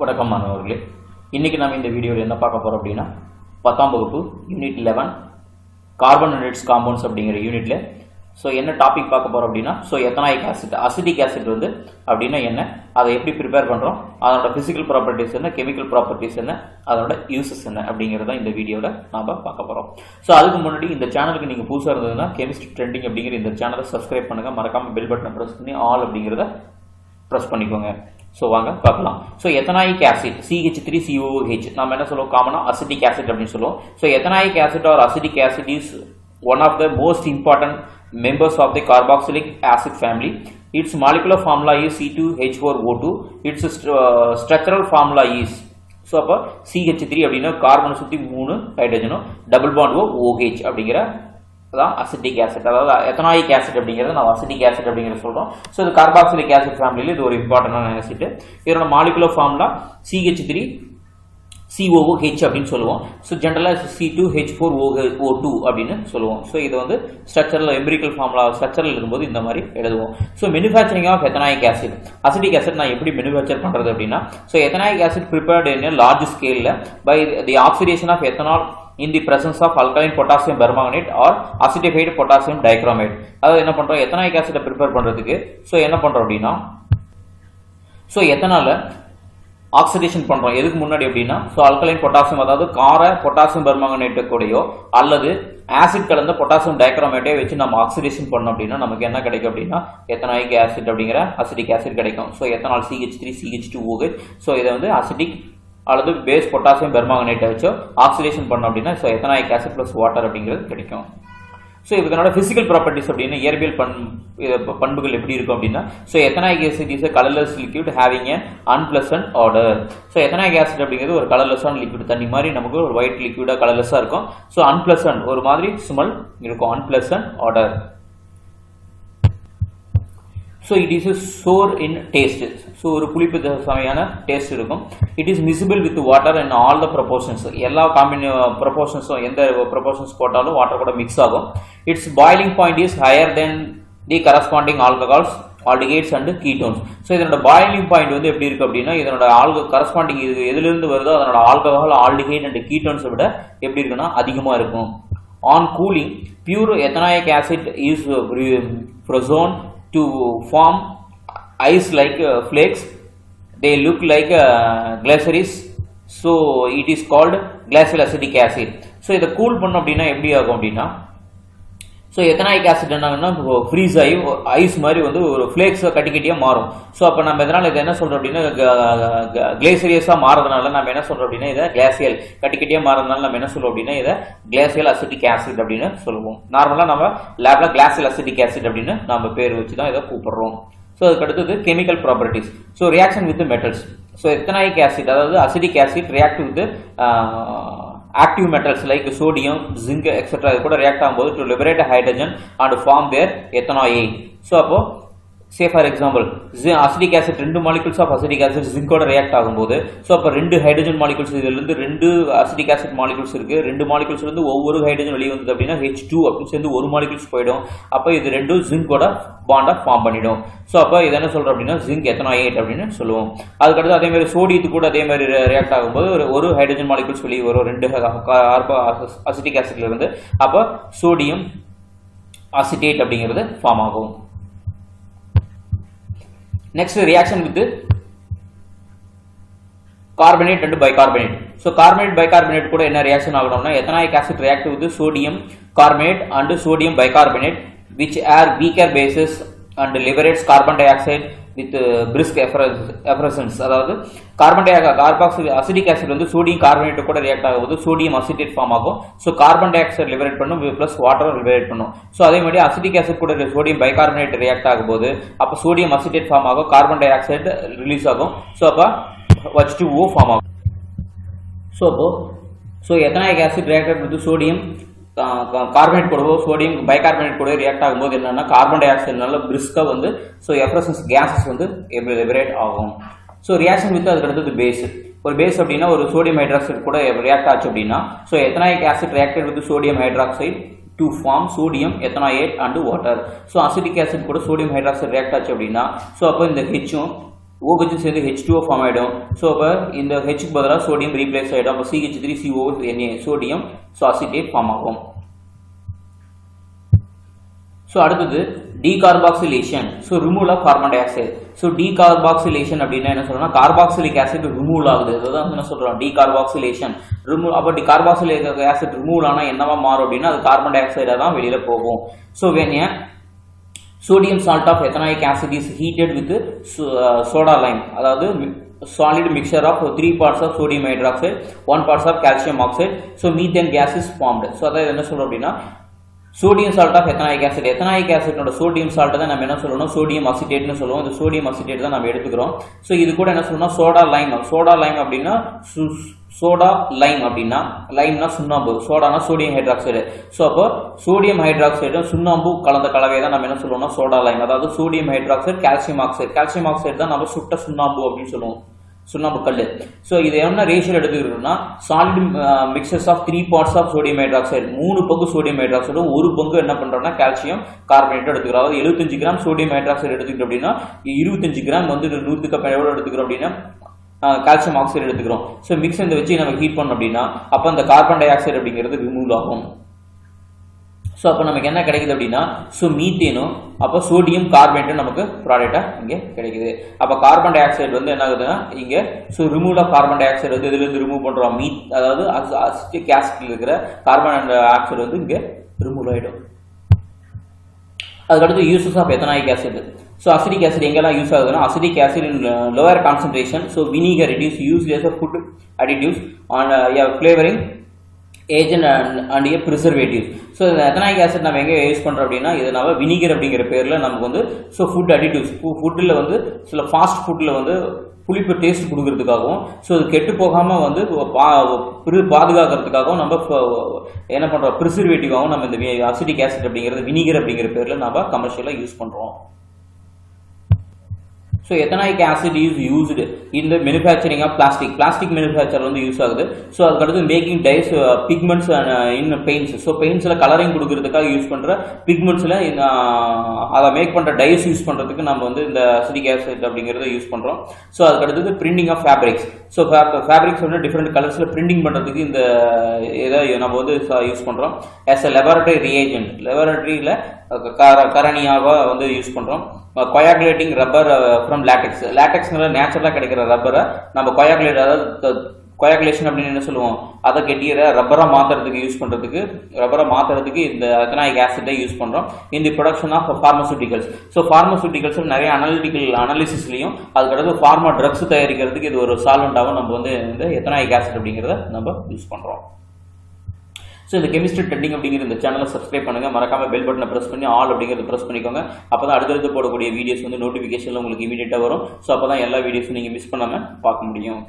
வணக்கம் மாணவர்களே, இன்னைக்கு நம்ம இந்த வீடியோவில் என்ன பார்க்க போறோம் அப்படின்னா 10ஆம் வகுப்பு unit 11 carbon and it's compounds அப்படிங்கிற யூனிட்ல என்ன டாபிக் பார்க்க போறோம் அப்படின்னா எத்தனாயிக் ஆசிட் அசிட்டிக் ஆசிட் அப்படின்னா என்ன, அதை எப்படி ப்ரிப்பேர் பண்றோம், அதோட பிசிக்கல் ப்ராப்பர்ட்டிஸ் என்ன, கெமிக்கல் ப்ராப்பர்ட்டிஸ் என்ன, அதோட யூசஸ் என்ன அப்படிங்கறத இந்த வீடியோல நாம பார்க்க போறோம். அதுக்கு முன்னாடி இந்த சேனலுக்கு நீங்க புதுசா இருந்ததுன்னா கெமிஸ்ட்ரி ட்ரெண்டிங் அப்படிங்கிற இந்த சேனலை சப்ஸ்கிரைப் பண்ணுங்க, மறக்காம பெல் பட்டனை பிரஸ் பண்ணி ஆல் அப்படிங்கறத பிரஸ் பண்ணிக்கோங்க. வாங்க பார்க்கலாம். எத்தனாயிக் ஆசிட் CH3COOH நாம என்ன சொல்லுவோம், காமனா அசிட்டிக் ஆசிட் அப்படின்னு சொல்லுவோம். Ethanoic acid or acetic acid is one of the most important members of the carboxylic acid family. Its molecular formula is C2H4O2. Its structural formula is அப்ப CH3 அப்படின்னா கார்பனை சுத்தி 3 ஹைட்ரஜனும் டபுள் பாண்ட் OH அப்படிங்கிற acetic acid, அதாவது ethanoic acid அப்படிங்கிறது நம்ம acetic acid அப்படிங்கிற சொல்றோம். இது கார்பாக்சிலிக் ஆசிட் ஃபேமிலியில் இது ஒரு இம்பார்ட்டன்டான ஆசிட். இதோட மாலிகுலர் ஃபார்முலா CH3COOH அப்படின்னு சொல்லுவோம். ஜெனரலா C2H4O2 அப்படின்னு சொல்லுவோம். இது வந்து ஸ்ட்ரக்சரல் எம்பிரிக்கல் ஃபார்முலா ஸ்ட்ரக்சரல் இருக்கும்போது இந்த மாதிரி எழுதுவோம். Manufacturing of ethanoic acid, acetic acid நான் எப்படி மேனுஃபேக்சர் பண்றது அப்படின்னா ethanoic acid prepared in large ஸ்கேல்ல by the oxidation of ethanol in the presence of alkaline potassium permanganate or acidified potassium dichromate. அதாவது என்ன பண்றோம், எத்தனாயிக் ஆசிட் ப்ரிப்பேர் பண்றதுக்கு என்ன பண்றோம் அப்படின்னா எத்தனால ஆக்சிடேஷன் பண்றோம். எதுக்கு முன்னாடி அப்படின்னா ஆல்கலைன் பொட்டாசியம், அதாவது கார பொட்டாசியம் பெர்மாங்கனேட் கூடயோ அல்லது ஆசிட் கலந்த பொட்டாசியம் டைக்ரோமேட்டை வச்சு நம்ம ஆக்சிடேஷன் பண்ணோம் அப்படின்னா நமக்கு என்ன கிடைக்கும் அப்படின்னா எத்தனாயிக் ஆசிட் அப்படிங்கிற அசிட்டிக் ஆசிட் கிடைக்கும். Ethanol CH3CH2OH. இதை வந்து அசிட்டிக் அல்லது பேஸ் பொட்டாசியம் பெர்மாங்கனேட்டை வச்சு ஆக்சிடேஷன் பண்ணோம் அப்படின்னா எத்தனாயிக் ஆசிட் பிளஸ் வாட்டர் அப்படிங்கிறது கிடைக்கும். இதனோட பிசிக்கல் ப்ராப்பர்ட்டிஸ் அப்படின்னு இயற்பியல் பண்புகள் எப்படி இருக்கும் அப்படின்னா ethanoic acid is colourless liquid having a unpleasant order. Ethanoic acid அப்படிங்கிறது ஒரு கலர்லெஸ்ஸான லிக்விட், தண்ணி மாதிரி நமக்கு ஒரு ஒயிட் லிக்விடா கலர்லெஸ்ஸா இருக்கும். அன்பிளசன்ட் ஒரு மாதிரி ஸ்மெல் இருக்கும், unpleasant order. it is a sour in taste. ஒரு புளிப்பு சமையான டேஸ்ட் இருக்கும். it is miscible with water in all the proportions. எல்லா proportionsம் எந்த proportions போட்டாலும் வாட்டர் கூட மிக்ஸ் ஆகும். its boiling point is higher than the corresponding alcohols, aldehydes and ketones. இதனோட boiling point வந்து எப்படி இருக்கு அப்படின்னா இதனோட கரஸ்பாண்டிங் இது எதுல இருந்து வருதோ அதனோட ஆல்கஹால், ஆல்டிஹைட் அண்ட் கீட்டோன்ஸை விட எப்படி இருக்குன்னா அதிகமா இருக்கும். on cooling, pure ethanoic acid is frozen to form ice like flakes. They look like glaciers, so it is called glacial acetic acid. இதை கூல் பண்ணோம் அப்படின்னா எப்படி ஆகும் அப்படின்னா எத்தனாயிக் ஆசிட் என்னன்னா ஃப்ரீஸ் ஆகி ஐஸ் மாதிரி வந்து ஒரு ஃபிளேக்ஸ் கட்டிக்கட்டியா மாறும். அப்ப நம்ம இதனால இதை என்ன சொல்றோம் அப்படின்னா கிளேசியஸா மாறதுனால நம்ம என்ன சொல்றோம் அப்படின்னா இதை கிளாசியல் கட்டிக்கட்டியா மாறதுனால நம்ம என்ன சொல்றோம் அப்படின்னா இதை கிளாசியல் அசிட்டிக் ஆசிட் அப்படின்னு சொல்லுவோம். நார்மலா நம்ம லேப்ல கிளாசியல் அசிட்டிக் ஆசிட் அப்படின்னு நம்ம பேர் வச்சுதான் இதை கூப்பிடுறோம். அதுக்கு அடுத்தது chemical properties. Reaction with metals. Ethanoic acid அதாவது acetic acid react with active metals like sodium, zinc, etc. கூட ரியாக்ட் ஆகும்போது to liberate hydrogen and form their ethanoate. அப்போ say for example acetic acid 2 molecules of acidic acid zinc ஓட react ஆகும்போது அப்ப 2 hydrogen molecules, இதுல இருந்து 2 acetic acid molecules இருக்கு. 2 மாலிகூல்ஸ்ல இருந்து ஒவ்வொரு ஹைட்ரஜன் வெளியே வந்தது அப்படின்னா H2 அப்படின்னு சேர்ந்து ஒரு மாலிகூல்ஸ் போயிடும். அப்ப இது ரெண்டும் ஜிங்கோட பாண்டா ஃபார்ம் பண்ணிடும். அப்ப இதை என்ன சொல்றோம் அப்படின்னா ஜிங்க் எத்தனாயேட் அப்படின்னு சொல்லுவோம். அதுக்கடுத்து அதே மாதிரி சோடியத்துக்கு கூட அதே மாதிரி ரியாக்ட் ஆகும்போது ஒரு ஹைட்ரஜன் மாலிகூல்ஸ் வெளியே வரும் 2 அசிட்டிக் ஆசிட்ல இருந்து. அப்ப சோடியம் அசிட்டேட் அப்படிங்கிறது ஃபார்ம் ஆகும். Next reaction with carbonate and bicarbonate. Carbonate bicarbonate கூட என்ன ரியாக்ஷன் ஆகணும்னா ethanoic acid react with sodium carbonate and sodium bicarbonate which are weaker bases and liberates carbon dioxide with brisk effervescence. அதாவது acetic acid வந்து sodium carbonate கூட react ஆகும்போது sodium acetate form ஆகும். Carbon di oxide liberate பண்ணும் plus water liberate பண்ணும். அதே மாதிரி acetic acid கூட சோடியம் பைகார்பனேட் ரியாக்ட் ஆகும்போது அப்ப சோடியம் அசிட்டேட் ஃபார்ம் ஆகும், கார்பன் டை ஆக்சைடு ரிலீஸ் ஆகும். அப்ப H2O ஃபார்ம் ஆகும். அப்போ ethanoic acid reacted with sodium carbonate கூடவோ சோடியம் பைகார்பனேட் கூட ரியாக்ட் ஆகும்போது என்னன்னா கார்பன் டை ஆக்சைடுனால பிரிஸ்கா வந்து எஃப்ரசன்ஸ் கேஸஸ் வந்து லிபரேட் ஆகும். ரியாக்ஷன் வித் அதுக்கு அடுத்தது பேஸ். ஒரு பேஸ் அப்படின்னா ஒரு சோடியம் ஹைட்ராக்சைடு கூட ரியாக்ட் ஆச்சு அப்படின்னா ethanoic acid reacted with sodium hydroxide to form sodium ethanoate and water. Acetic acid கூட சோடியம் ஹைட்ராக்சைடு ரியாக்ட் ஆச்சு அப்படின்னா அப்போ இந்த H OH சேர்ந்து H2O ஃபார்ம் ஆகிடும். ஸோ அப்போ இந்த ஹெச்சுக்கு பதிலாக சோடியம் ரீப்ளேஸ் ஆகிடும். அப்போ CH3CONA sodium so acetate form ஆகும். ஸோ அடுத்தது decarboxylation. So removal of carbon tie ஆக்சைடு. ஸோ டீகார்பாக்சிலேஷன் அப்படின்னா என்ன சொல்றோம்னா கார்பாக்சிலிக் ஆசிட் ரிமூவ் ஆகுது. அதுதான் என்ன சொல்றோம் டீகார்பாக்சிலேஷன் ரிமூவ். அப்போ கார்பாக்சிலிக் ஆசிட் ரிமூவ் ஆனால் என்னவா மாறும் அப்படின்னா அது கார்பன் டை ஆக்சைடாக தான் வெளியில போகும். ஸோ வேணிய sodium salt of ethanoic acid is heated with soda lime, அதாவது solid mixture of 3 parts of sodium hydroxide 1 parts of calcium oxide. So methane gas is formed. So அதாவது என்ன சொல்றோம் அப்படின்னா sodium salt of ethanoic acid, ethanoic acid ஓட sodium salt தான் நம்ம என்ன சொல்லணும் sodium acetate னு சொல்லுவோம். இந்த sodium acetate தான் நம்ம எடுத்துக்கிறோம். ஸோ இது கூட என்ன சொல்லணும் soda lime. soda lime அப்படின்னா சோடா லைம் அப்படின்னா லைம்னா சுண்ணாம்பு, சோடானா சோடியம் ஹைட்ராக்சைடு. ஸோ அப்போ சோடியம் ஹைட்ராக்சைடும் சுண்ணாம்பு கலந்த கலவையை தான் நம்ம என்ன சொல்லுவோம்னா சோடா லைம். அதாவது sodium hydroxide calcium oxide. Calcium oxide தான் நம்ம சுட்ட சுண்ணாம்பு அப்படின்னு சொல்லுவோம், சுண்ணாம்பு கல். ஸோ இது என்ன ரேஷியோ எடுத்துக்கிட்டோம்னா solid mixtures of 3 parts of sodium hydroxide, 3 பங்கு சோடியம் ஹைட்ராக்சைடும் 1 பங்கு என்ன பண்றோம்னா கால்சியம் கார்பனேட் எடுத்துக்கிறோம். அதாவது 75 கிராம் சோடியம் ஹைட்ராக்சைடு எடுத்துக்கிட்டோம் அப்படின்னா 25 கிராம் வந்து 100 கப் எவ்வளோ எடுத்துக்கிறோம் அப்படின்னா கால்சியம் ஆக்சைடு எடுத்துக்கிறோம். ஸோ மிக்ஸ் இந்த வச்சு நம்ம ஹீட் பண்ணோம் அப்படின்னா அப்போ அந்த கார்பன் டை ஆக்சைடு அப்படிங்கிறது ரிமூவ் ஆகும். ஸோ அப்போ நமக்கு என்ன கிடைக்குது அப்படின்னா ஸோ மீத்தேனும் அப்போ சோடியம் கார்பனேட்டும் நமக்கு ப்ராடக்டாக இங்கே கிடைக்குது. அப்போ கார்பன் டை ஆக்சைடு வந்து என்ன ஆகுதுன்னா இங்கே so remove of carbon tie ஆக்சைடு வந்து இதுலேருந்து ரிமூவ் பண்ணுறோம். அதாவது அசிட்டிக் ஆசிட்ல இருக்கிற கார்பன் டை ஆக்சைடு வந்து இங்கே ரிமூவ் ஆகிடும். அதுக்கடுத்து uses of ethanoic acid. So acetic acid எங்கெல்லாம் யூஸ் ஆகுதுன்னா acetic acid in lower concentration. So vinegar it is used as a food additives on a flavoring agent and a preservative. So இந்த ethanoic acid நம்ம எங்கே use பண்ணுறோம் அப்படின்னா இதனால vinegar அப்படிங்கிற பேரில் நமக்கு வந்து ஸோ ஃபுட் அடிட்டிவ்ஸ் ஃபுட்டில் வந்து சில ஃபாஸ்ட் ஃபுட்டில் வந்து புளிப்பு டேஸ்ட் கொடுக்கறதுக்காகவும் ஸோ அது கெட்டு போகாமல் வந்து பாதுகாக்கிறதுக்காகவும் நம்ம என்ன பண்ணுறோம் ப்ரிசர்வேட்டிவாகவும் நம்ம இந்த அசிடிக் ஆசிட் அப்படிங்கிறது வினிகர் அப்படிங்கிற பேரில் நம்ம கமர்ஷியலாக யூஸ் பண்ணுறோம். So ethanoic acid is used in the manufacturing of plastic. Plastic manufacture வந்து யூஸ் ஆகுது. ஸோ அதுக்கடுத்து மேக்கிங் டைஸ் பிக்மெண்ட்ஸ் இன் பெயிண்ட்ஸ். ஸோ பெயிண்ட்ஸில் கலரிங் கொடுக்கறதுக்காக யூஸ் பண்ணுற பிக்மெண்ட்ஸில் அதை மேக் பண்ணுற டைஸ் யூஸ் பண்ணுறதுக்கு நம்ம வந்து இந்த அசிடிக் ஆசிட் அப்படிங்கிறத யூஸ் பண்ணுறோம். ஸோ அதுக்கடுத்தது printing of fabrics. So fabrics வந்து டிஃப்ரெண்ட் கலர்ஸில் பிரிண்டிங் பண்ணுறதுக்கு இந்த இதை நம்ம வந்து யூஸ் பண்ணுறோம். ஆஸ் அ லெபார்டரி ரியேஜென்ட், லெபார்டரியில் கரணியாக வந்து யூஸ் பண்ணுறோம். Coagulating rubber from latex. லேட்டெக்ஸ்ங்கிற நேச்சுரலாக கிடைக்கிற ரப்பரை நம்ம அதாவது கொயாகுலேஷன் அப்படின்னு என்ன சொல்லுவோம் அதை கெட்டியரை ரப்பராக மாற்றுறதுக்கு யூஸ் பண்ணுறதுக்கு இந்த எத்தனாயிக் ஆசிட்டை யூஸ் பண்ணுறோம். இந்த production of pharmaceuticals. So pharmaceuticals நிறைய அனாலிசிஸ்லையும் அதுக்கடுத்து ஃபார்மா ட்ரக்ஸ் தயாரிக்கிறதுக்கு இது ஒரு சால்வெண்ட்டாகவும் நம்ம வந்து இந்த எத்தனாயிக் ஆசிட் அப்படிங்கிறத நம்ம யூஸ் பண்ணுறோம். ஸோ இந்த கெமிஸ்ட்ரி ட்ரெண்டிங் அப்படிங்கிற இந்த சேனலை சப்ஸ்கிரைப் பண்ணுங்க, மறக்காம பெல் பட்டனை ப்ரெஸ் பண்ணி ஆல் அப்படிங்கிறத ப்ரெஸ் பண்ணிக்கோங்க. அப்போ தான் அடுத்தடுத்து போடக்கூடிய வீடியோஸ் வந்து நோட்டிஃபிகேஷனில் உங்களுக்கு இமீடியட்டாக வரும். ஸோ அப்போ தான் எல்லா வீடியோஸும் நீங்கள் மிஸ் பண்ணாமல் பார்க்க முடியும்.